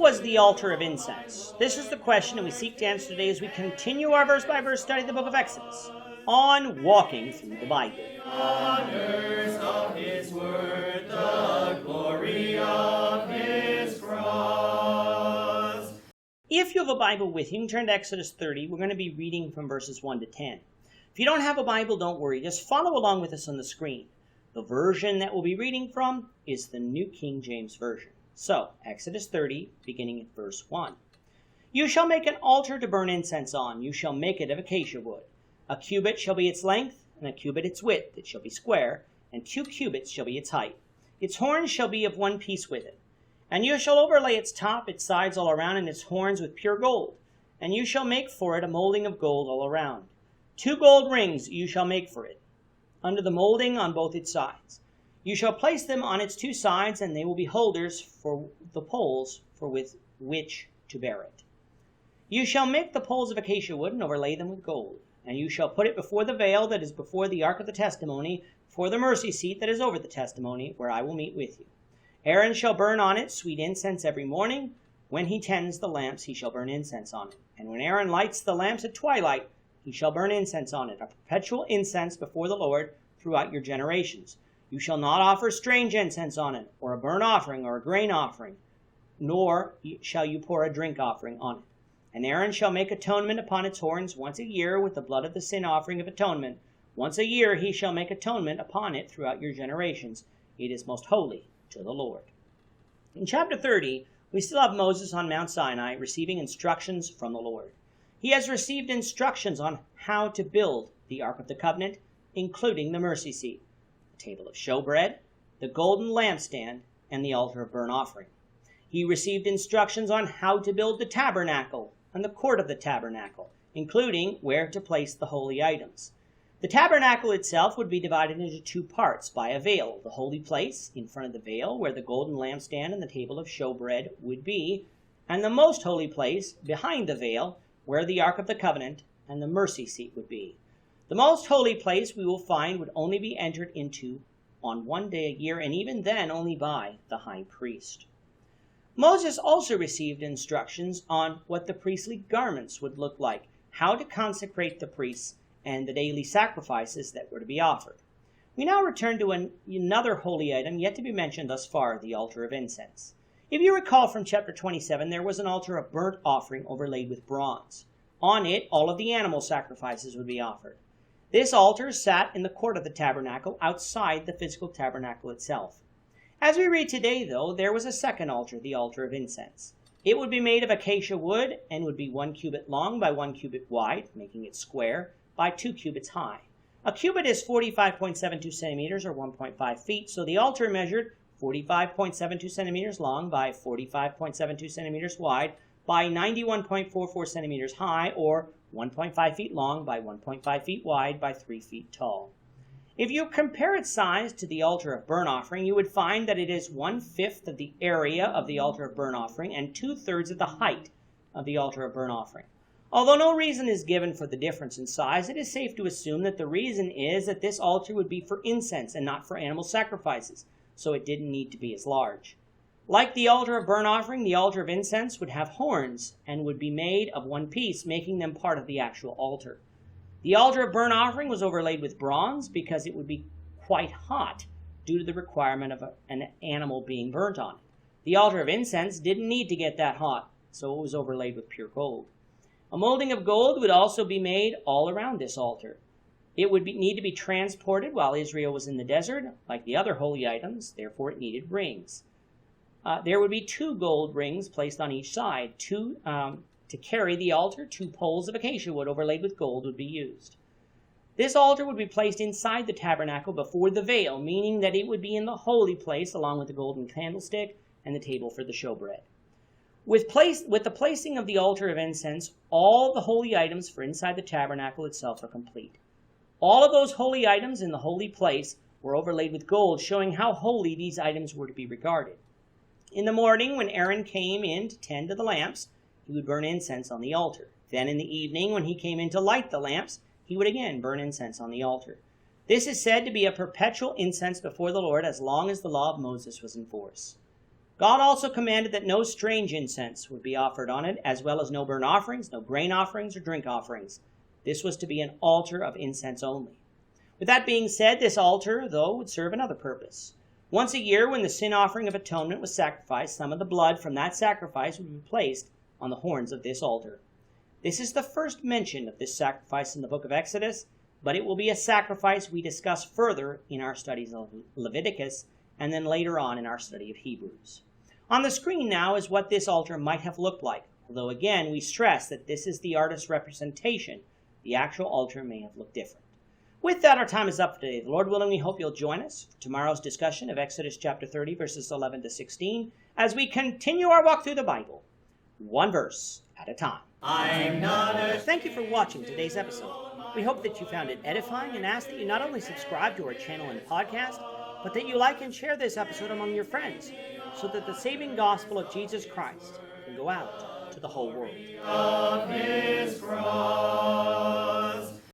was the altar of incense? This is the question that we seek to answer today as we continue our verse-by-verse study of the book of Exodus on walking through the Bible. Honors of his word, the glory of his cross. If you have a Bible with you, turn to Exodus 30. We're going to be reading from verses 1 to 10. If you don't have a Bible, don't worry. Just follow along with us on the screen. The version that we'll be reading from is the New King James Version. So, Exodus 30, beginning at verse 1. You shall make an altar to burn incense on. You shall make it of acacia wood. A cubit shall be its length, and a cubit its width. It shall be square, and 2 cubits shall be its height. Its horns shall be of one piece with it. And you shall overlay its top, its sides all around, and its horns with pure gold. And you shall make for it a molding of gold all around. 2 gold rings you shall make for it, under the molding on both its sides. You shall place them on its 2 sides, and they will be holders for the poles with which to bear it. You shall make the poles of acacia wood and overlay them with gold. And you shall put it before the veil that is before the ark of the testimony, before the mercy seat that is over the testimony, where I will meet with you. Aaron shall burn on it sweet incense every morning. When he tends the lamps, he shall burn incense on it. And when Aaron lights the lamps at twilight, he shall burn incense on it, a perpetual incense before the Lord throughout your generations. You shall not offer strange incense on it, or a burnt offering, or a grain offering, nor shall you pour a drink offering on it. And Aaron shall make atonement upon its horns once a year with the blood of the sin offering of atonement. Once a year he shall make atonement upon it throughout your generations. It is most holy to the Lord. In chapter 30, we still have Moses on Mount Sinai receiving instructions from the Lord. He has received instructions on how to build the Ark of the Covenant, including the mercy seat, the table of showbread, the golden lampstand, and the altar of burnt offering. He received instructions on how to build the tabernacle and the court of the tabernacle, including where to place the holy items. The tabernacle itself would be divided into 2 parts by a veil, the holy place in front of the veil where the golden lampstand and the table of showbread would be, and the most holy place behind the veil where the Ark of the Covenant and the mercy seat would be. The most holy place, we will find, would only be entered into on 1 day a year, and even then only by the high priest. Moses also received instructions on what the priestly garments would look like, how to consecrate the priests, and the daily sacrifices that were to be offered. We now return to another holy item yet to be mentioned thus far, the altar of incense. If you recall from chapter 27, there was an altar of burnt offering overlaid with bronze. On it, all of the animal sacrifices would be offered. This altar sat in the court of the tabernacle outside the physical tabernacle itself. As we read today, though, there was a second altar, the altar of incense. It would be made of acacia wood and would be 1 cubit long by 1 cubit wide, making it square, by 2 cubits high. A cubit is 45.72 centimeters or 1.5 feet, so the altar measured 45.72 centimeters long by 45.72 centimeters wide by 91.44 centimeters high, or 1.5 feet long by 1.5 feet wide by 3 feet tall. If you compare its size to the altar of burnt offering, you would find that it is 1/5 of the area of the altar of burnt offering and 2/3 of the height of the altar of burnt offering. Although no reason is given for the difference in size, it is safe to assume that the reason is that this altar would be for incense and not for animal sacrifices, so it didn't need to be as large. Like the altar of burnt offering, the altar of incense would have horns and would be made of one piece, making them part of the actual altar. The altar of burnt offering was overlaid with bronze because it would be quite hot due to the requirement of an animal being burnt on it. The altar of incense didn't need to get that hot, so it was overlaid with pure gold. A molding of gold would also be made all around this altar. It would need to be transported while Israel was in the desert, like the other holy items, therefore it needed rings. There would be 2 gold rings placed on each side. To carry the altar, 2 poles of acacia wood overlaid with gold would be used. This altar would be placed inside the tabernacle before the veil, meaning that it would be in the holy place along with the golden candlestick and the table for the showbread. With the placing of the altar of incense, all the holy items for inside the tabernacle itself are complete. All of those holy items in the holy place were overlaid with gold, showing how holy these items were to be regarded. In the morning, when Aaron came in to tend to the lamps, he would burn incense on the altar. Then in the evening, when he came in to light the lamps, he would again burn incense on the altar. This is said to be a perpetual incense before the Lord as long as the law of Moses was in force. God also commanded that no strange incense would be offered on it, as well as no burnt offerings, no grain offerings, or drink offerings. This was to be an altar of incense only. With that being said, this altar, though, would serve another purpose. Once a year, when the sin offering of atonement was sacrificed, some of the blood from that sacrifice would be placed on the horns of this altar. This is the first mention of this sacrifice in the book of Exodus, but it will be a sacrifice we discuss further in our studies of Leviticus and then later on in our study of Hebrews. On the screen now is what this altar might have looked like, although again we stress that this is the artist's representation. The actual altar may have looked different. With that, our time is up for today. The Lord willing, we hope you'll join us for tomorrow's discussion of Exodus chapter 30, verses 11 to 16, as we continue our walk through the Bible, one verse at a time. I'm not ashamed. Thank you for watching today's episode. We hope that you found it edifying and ask that you not only subscribe to our channel and podcast, but that you like and share this episode among your friends, so that the saving gospel of Jesus Christ can go out to the whole world. Of his